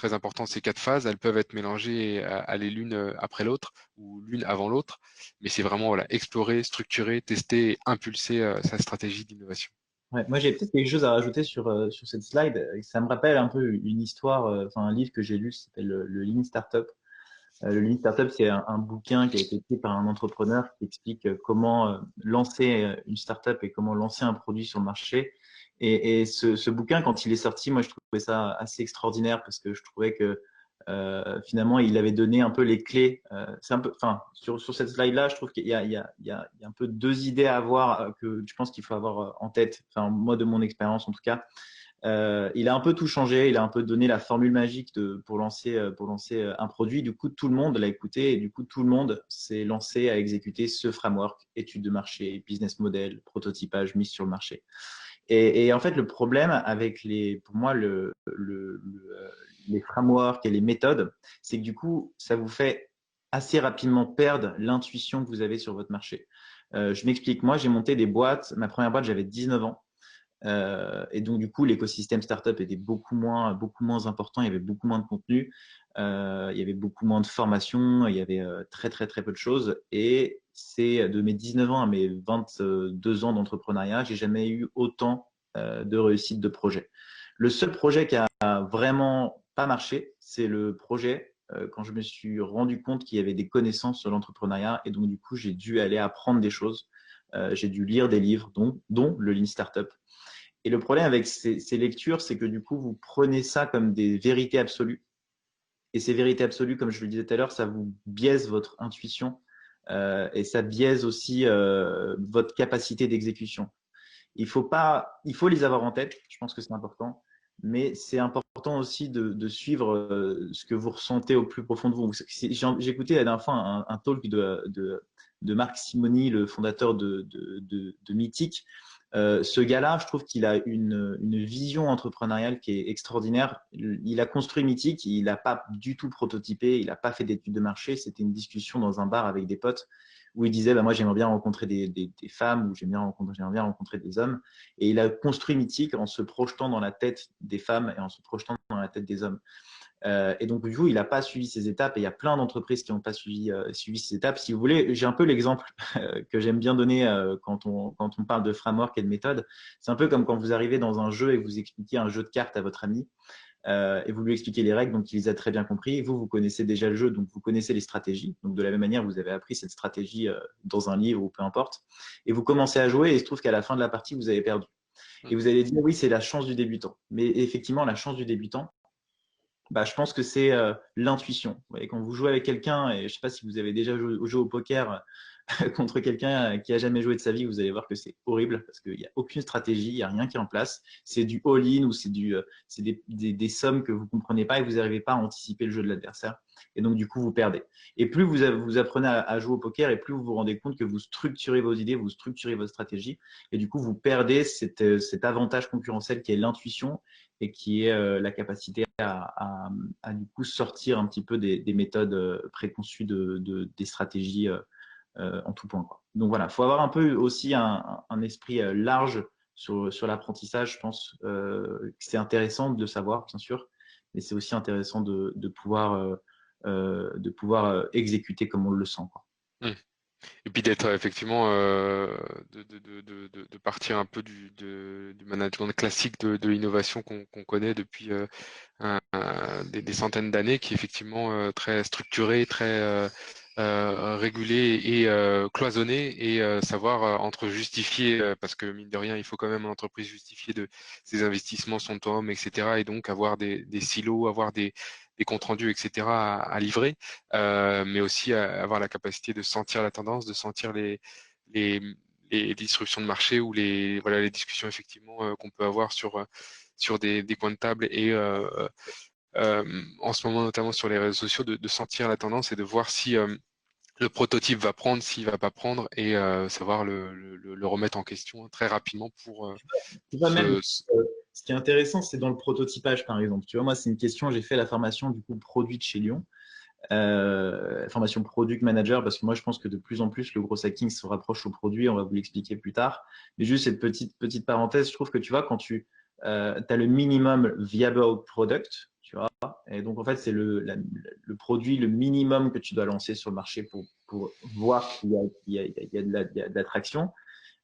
très important, ces 4 phases, elles peuvent être mélangées et aller l'une après l'autre ou l'une avant l'autre. Mais c'est vraiment voilà, explorer, structurer, tester et impulser sa stratégie d'innovation. Ouais, moi, j'ai peut-être quelque chose à rajouter sur cette slide. Ça me rappelle un peu une histoire, enfin un livre que j'ai lu, qui s'appelle le Lean Startup. Le Lean Startup, c'est un bouquin qui a été écrit par un entrepreneur qui explique comment lancer une startup et comment lancer un produit sur le marché. Et ce bouquin, quand il est sorti, moi, je trouvais ça assez extraordinaire parce que je trouvais que finalement, il avait donné un peu les clés. C'est un peu, enfin, sur cette slide-là, je trouve qu'il y a un peu deux idées à avoir que je pense qu'il faut avoir en tête. Enfin, moi, de mon expérience, en tout cas. Il a un peu tout changé, il a un peu donné la formule magique pour lancer un produit. Du coup, tout le monde l'a écouté et du coup, tout le monde s'est lancé à exécuter ce framework, étude de marché, business model, prototypage, mise sur le marché. Et en fait, le problème avec pour moi, les frameworks et les méthodes, c'est que du coup, ça vous fait assez rapidement perdre l'intuition que vous avez sur votre marché. Je m'explique. Moi, j'ai monté des boîtes. Ma première boîte, j'avais 19 ans. Et donc, du coup, l'écosystème startup était beaucoup moins important. Il y avait beaucoup moins de contenu. Il y avait beaucoup moins de formation. Il y avait très, très, très peu de choses. Et c'est de mes 19 ans à mes 22 ans d'entrepreneuriat, j'ai jamais eu autant de réussite de projet. Le seul projet qui a vraiment pas marché, c'est le projet quand je me suis rendu compte qu'il y avait des connaissances sur l'entrepreneuriat. Et donc, du coup, j'ai dû aller apprendre des choses. J'ai dû lire des livres, dont le Lean Startup. Et le problème avec ces lectures, c'est que du coup, vous prenez ça comme des vérités absolues. Et ces vérités absolues, comme je le disais tout à l'heure, ça vous biaise votre intuition et ça biaise aussi votre capacité d'exécution. Il faut les avoir en tête. Je pense que c'est important, mais c'est important aussi de suivre ce que vous ressentez au plus profond de vous. J'ai écouté la dernière fois un talk de Marc Simoni, le fondateur de Mythic. Ce gars-là, je trouve qu'il a une vision entrepreneuriale qui est extraordinaire. Il a construit Mythic, il n'a pas du tout prototypé, il n'a pas fait d'études de marché. C'était une discussion dans un bar avec des potes où il disait bah, moi j'aimerais bien rencontrer des femmes ou j'aimerais bien rencontrer des hommes. Et il a construit Mythic en se projetant dans la tête des femmes et en se projetant dans la tête des hommes. Et donc, du coup, il n'a pas suivi ces étapes et il y a plein d'entreprises qui n'ont pas suivi ces étapes. Si vous voulez, j'ai un peu l'exemple que j'aime bien donner quand on parle de framework et de méthode. C'est un peu comme quand vous arrivez dans un jeu et vous expliquez un jeu de cartes à votre ami et vous lui expliquez les règles, donc il les a très bien compris. Vous connaissez déjà le jeu, donc vous connaissez les stratégies. Donc, de la même manière, vous avez appris cette stratégie dans un livre ou peu importe. Et vous commencez à jouer et il se trouve qu'à la fin de la partie, vous avez perdu. Et vous allez dire, oui, c'est la chance du débutant. Mais effectivement, la chance du débutant, bah, je pense que c'est l'intuition. Vous voyez, quand vous jouez avec quelqu'un, et je ne sais pas si vous avez déjà joué au poker contre quelqu'un qui a jamais joué de sa vie, vous allez voir que c'est horrible parce qu'il n'y a aucune stratégie, il n'y a rien qui est en place. C'est du all-in ou c'est des sommes que vous ne comprenez pas et vous n'arrivez pas à anticiper le jeu de l'adversaire. Et donc, du coup, vous perdez. Et plus vous apprenez à jouer au poker et plus vous vous rendez compte que vous structurez vos idées, vous structurez votre stratégie. Et du coup, vous perdez cet avantage concurrentiel qui est l'intuition et qui est la capacité à du coup sortir un petit peu des méthodes préconçues des stratégies en tout point, quoi. Donc voilà, il faut avoir un peu aussi un esprit large sur l'apprentissage. Je pense que c'est intéressant de le savoir, bien sûr, mais c'est aussi intéressant de pouvoir exécuter comme on le sent, quoi. Mmh. Et puis d'être effectivement de partir un peu du management classique de l'innovation qu'on connaît depuis des centaines d'années, qui est effectivement très structuré, très régulé et cloisonné, et savoir entre justifier, parce que mine de rien, il faut quand même l'entreprise justifier de ses investissements, son temps, etc. Et donc avoir des silos, avoir des comptes rendus, etc. à livrer, mais aussi avoir la capacité de sentir la tendance, de sentir les, les disruptions de marché ou les discussions effectivement qu'on peut avoir sur des coins de table et en ce moment notamment sur les réseaux sociaux, de sentir la tendance et de voir si le prototype va prendre, s'il va pas prendre, et savoir le remettre en question très rapidement Tu pour vois, même, se... ce qui est intéressant, c'est dans le prototypage, par exemple. Tu vois, moi, c'est une question, j'ai fait la formation du coup produit de chez Lyon, formation product manager, parce que moi, je pense que de plus en plus, le gros hacking se rapproche au produit, on va vous l'expliquer plus tard. Mais juste cette petite parenthèse, je trouve que tu vois, quand tu as le minimum viable product, tu vois, Et donc, en fait, c'est le produit, le minimum que tu dois lancer sur le marché pour voir qu'il y a de l'attraction.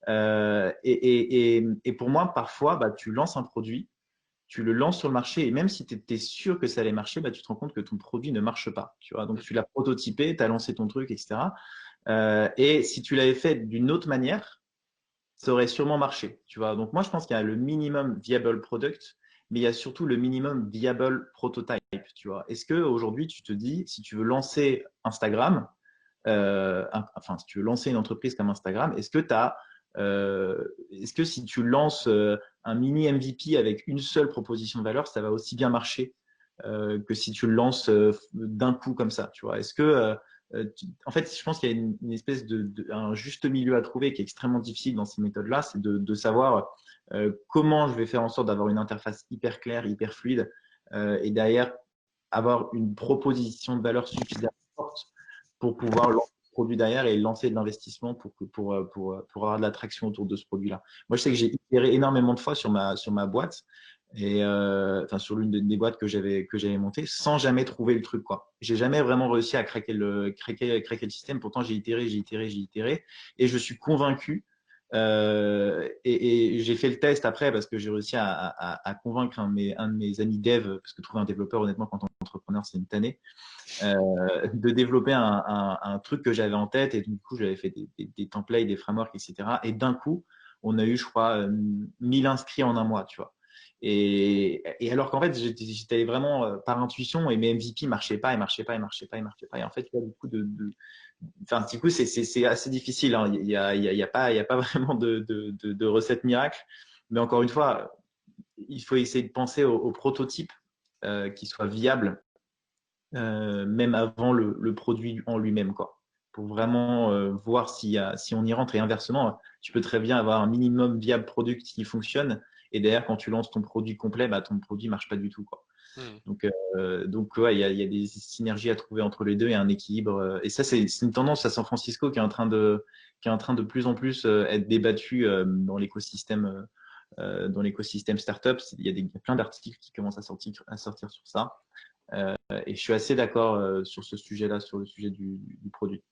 Et pour moi, parfois, bah, tu lances un produit, tu le lances sur le marché et même si tu étais sûr que ça allait marcher, bah, tu te rends compte que ton produit ne marche pas. Tu vois, donc, tu l'as prototypé, tu as lancé ton truc, etc. Et si tu l'avais fait d'une autre manière, ça aurait sûrement marché. Tu vois, donc moi, je pense qu'il y a le minimum viable product, mais il y a surtout le minimum viable prototype. Tu vois, est-ce que aujourd'hui, tu te dis, si tu veux lancer Instagram, enfin, si tu veux lancer une entreprise comme Instagram, est-ce que si tu lances un mini MVP avec une seule proposition de valeur, ça va aussi bien marcher que si tu le lances d'un coup comme ça, tu vois? Est-ce que en fait, je pense qu'il y a une espèce un juste milieu à trouver qui est extrêmement difficile dans ces méthodes-là, c'est de savoir comment je vais faire en sorte d'avoir une interface hyper claire, hyper fluide, et derrière avoir une proposition de valeur suffisamment forte pour pouvoir lancer le produit derrière et lancer de l'investissement pour avoir de l'attraction autour de ce produit-là. Moi, je sais que j'ai itéré énormément de fois sur ma boîte et enfin sur l'une des boîtes que j'avais montées sans jamais trouver le truc quoi. J'ai jamais vraiment réussi à craquer le système. Pourtant, j'ai itéré et je suis convaincu. Et j'ai fait le test après parce que j'ai réussi à convaincre un de mes amis dev, parce que trouver un développeur, honnêtement, quand on est entrepreneur, c'est une tannée, de développer un truc que j'avais en tête. Et du coup, j'avais fait des templates, des frameworks, etc. Et d'un coup, on a eu, je crois, 1000 inscrits en un mois, tu vois. Et alors qu'en fait, j'étais allé vraiment par intuition et mes MVP marchaient pas, et marchaient pas, et marchaient pas, et marchaient pas. Et en fait, il y a beaucoup enfin, du coup, c'est assez difficile. Hein. Il y a pas vraiment de recette miracle. Mais encore une fois, il faut essayer de penser au prototype qui soit viable, même avant le produit en lui-même, quoi. Pour vraiment voir si on y rentre. Et inversement, tu peux très bien avoir un minimum viable product qui fonctionne. Et derrière, quand tu lances ton produit complet, bah, ton produit marche pas du tout, quoi. Hmm. Donc ouais, il y a des synergies à trouver entre les deux et un équilibre. Et ça, c'est une tendance à San Francisco qui est en train de plus en plus être débattue dans l'écosystème startup. Il y a plein d'articles qui commencent à sortir sur ça. Et je suis assez d'accord sur ce sujet-là, sur le sujet du produit.